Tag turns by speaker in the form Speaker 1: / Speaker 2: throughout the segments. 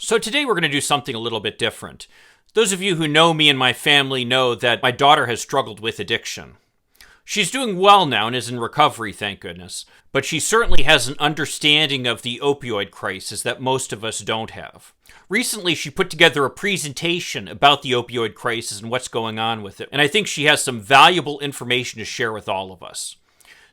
Speaker 1: So today we're going to do something a little bit different. Those of you who know me and my family know that my daughter has struggled with addiction. She's doing well now and is in recovery, thank goodness, but she certainly has an understanding of the opioid crisis that most of us don't have. Recently, she put together a presentation about the opioid crisis and what's going on with it, and I think she has some valuable information to share with all of us.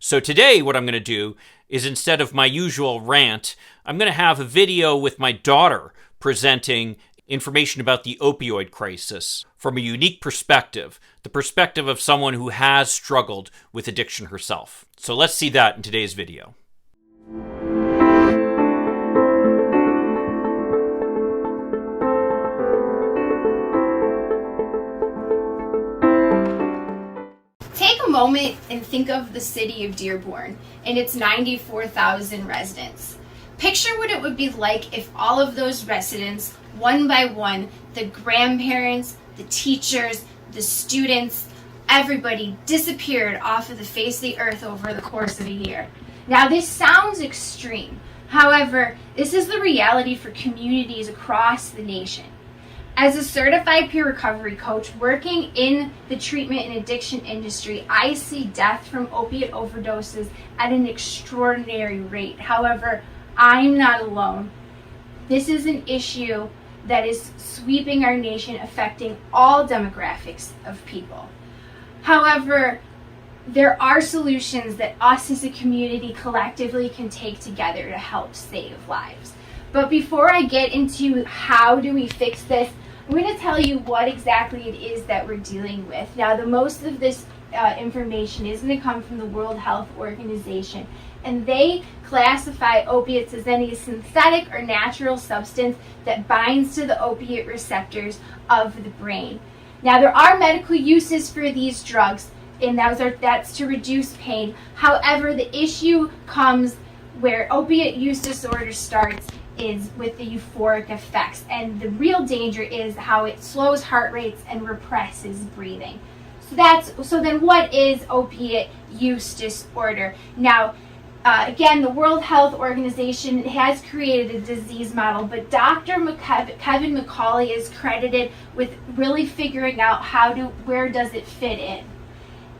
Speaker 1: So today, what I'm going to do is, instead of my usual rant, I'm going to have a video with my daughter presenting information about the opioid crisis from a unique perspective, the perspective of someone who has struggled with addiction herself. So let's see that in today's video.
Speaker 2: Take a moment and think of the city of Dearborn and its 94,000 residents. Picture what it would be like if all of those residents, one by one, the grandparents, the teachers, the students, everybody disappeared off of the face of the earth over the course of a year. Now, this sounds extreme. However, this is the reality for communities across the nation. As a certified peer recovery coach working in the treatment and addiction industry, I see death from opiate overdoses at an extraordinary rate. However, I'm not alone. This is an issue that is sweeping our nation, affecting all demographics of people. However, there are solutions that us as a community collectively can take together to help save lives. But before I get into how do we fix this, I'm going to tell you what exactly it is that we're dealing with. Now, the most of this information is going to come from the World Health Organization, and they classify opiates as any synthetic or natural substance that binds to the opiate receptors of the brain. Now, there are medical uses for these drugs, and that's to reduce pain. However, the issue comes where opiate use disorder starts is with the euphoric effects, and the real danger is how it slows heart rates and represses breathing. So then what is opiate use disorder? Now, again, the World Health Organization has created a disease model, but Dr. Kevin McCauley is credited with really figuring out where does it fit in.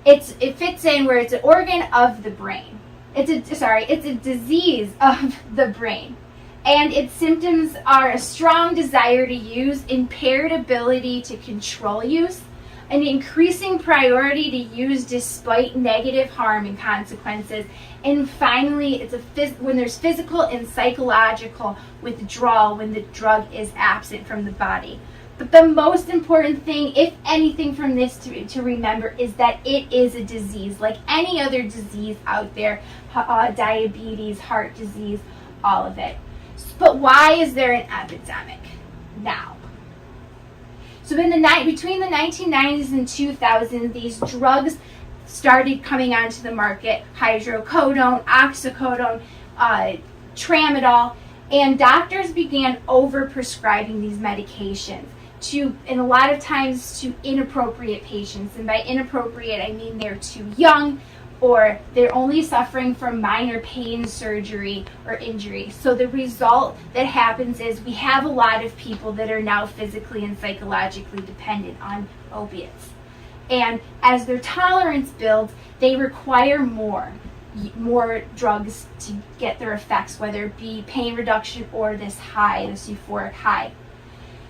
Speaker 2: It fits in where it's an organ of the brain. It's a disease of the brain. And its symptoms are a strong desire to use, impaired ability to control use, an increasing priority to use despite negative harm and consequences, and finally, when there's physical and psychological withdrawal when the drug is absent from the body. But the most important thing, if anything from this to remember, is that it is a disease like any other disease out there, diabetes, heart disease, all of it. But why is there an epidemic now? So between the 1990s and 2000s, these drugs started coming onto the market: hydrocodone, oxycodone, tramadol, and doctors began over-prescribing these medications and a lot of times to inappropriate patients. And by inappropriate, I mean they're too young, or they're only suffering from minor pain, surgery, or injury. So the result that happens is we have a lot of people that are now physically and psychologically dependent on opiates. And as their tolerance builds, they require more drugs to get their effects, whether it be pain reduction or this euphoric high.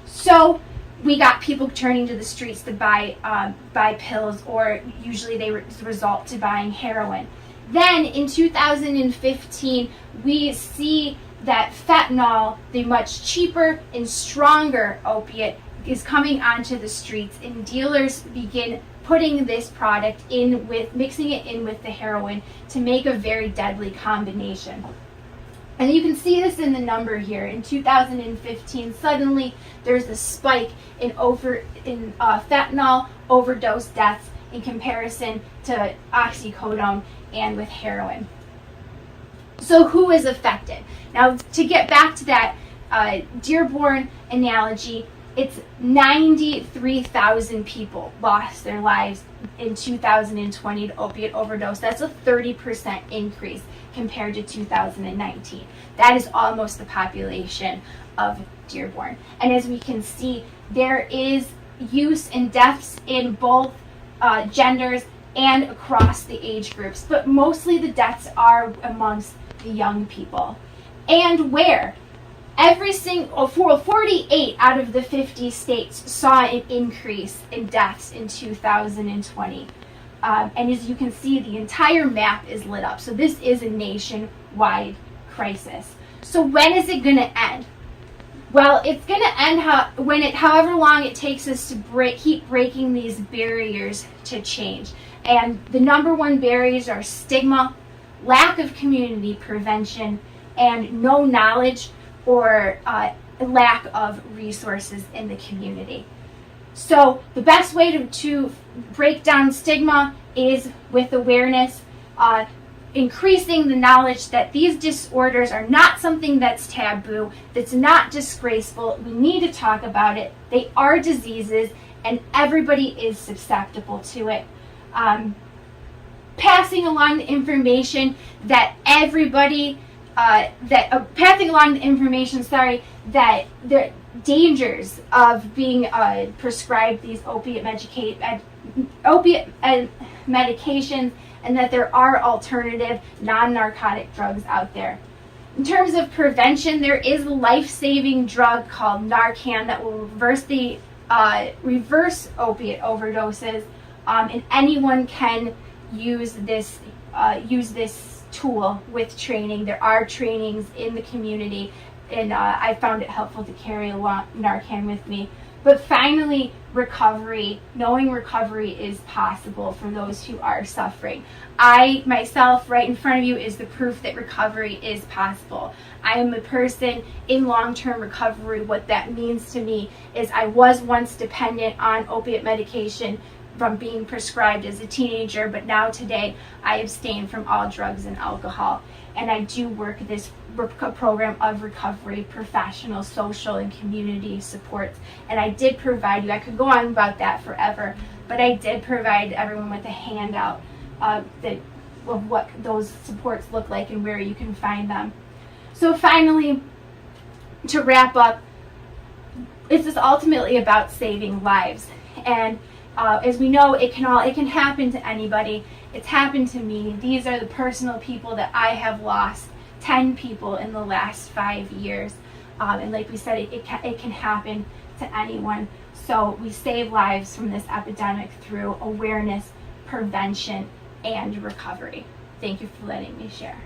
Speaker 2: So we got people turning to the streets to buy pills, or usually they result to buying heroin. Then in 2015, we see that fentanyl, the much cheaper and stronger opiate, is coming onto the streets, and dealers begin putting this product mixing it in with the heroin to make a very deadly combination. And you can see this in the number here. In 2015, suddenly there's a spike in fentanyl overdose deaths in comparison to oxycodone and with heroin. So who is affected? Now, to get back to that Dearborn analogy, it's 93,000 people lost their lives in 2020 to opiate overdose. That's a 30% increase compared to 2019. That is almost the population of Dearborn. And as we can see, there is use and deaths in both genders and across the age groups, but mostly the deaths are amongst the young people. And where? Every single 48 out of the 50 states saw an increase in deaths in 2020. And as you can see, the entire map is lit up. So this is a nationwide crisis. So when is it going to end? Well, it's going to end however long it takes us to keep breaking these barriers to change. And the number one barriers are stigma, lack of community prevention, and no knowledge or lack of resources in the community. So the best way to break down stigma is with awareness, increasing the knowledge that these disorders are not something that's taboo, that's not disgraceful. We need to talk about it. They are diseases, and everybody is susceptible to it. Passing along the information that that the dangers of being prescribed these opiate medications, and that there are alternative non-narcotic drugs out there. In terms of prevention, there is a life-saving drug called Narcan that will reverse opiate overdoses, and anyone can use this tool with training. There are trainings in the community, and I found it helpful to carry along Narcan with me. But finally, recovery. Knowing recovery is possible for those who are suffering. I, myself, right in front of you is the proof that recovery is possible. I am a person in long-term recovery. What that means to me is I was once dependent on opiate medication from being prescribed as a teenager, but now today I abstain from all drugs and alcohol. And I do work this program of recovery, professional, social, and community supports. And I did provide you, I could go on about that forever, but I did provide everyone with a handout of what those supports look like and where you can find them. So finally, to wrap up, this is ultimately about saving lives. And as we know, it can happen to anybody. It's happened to me. These are the personal people that I have lost. 10 people in the last 5 years. And like we said, it can happen to anyone. So we save lives from this epidemic through awareness, prevention, and recovery. Thank you for letting me share.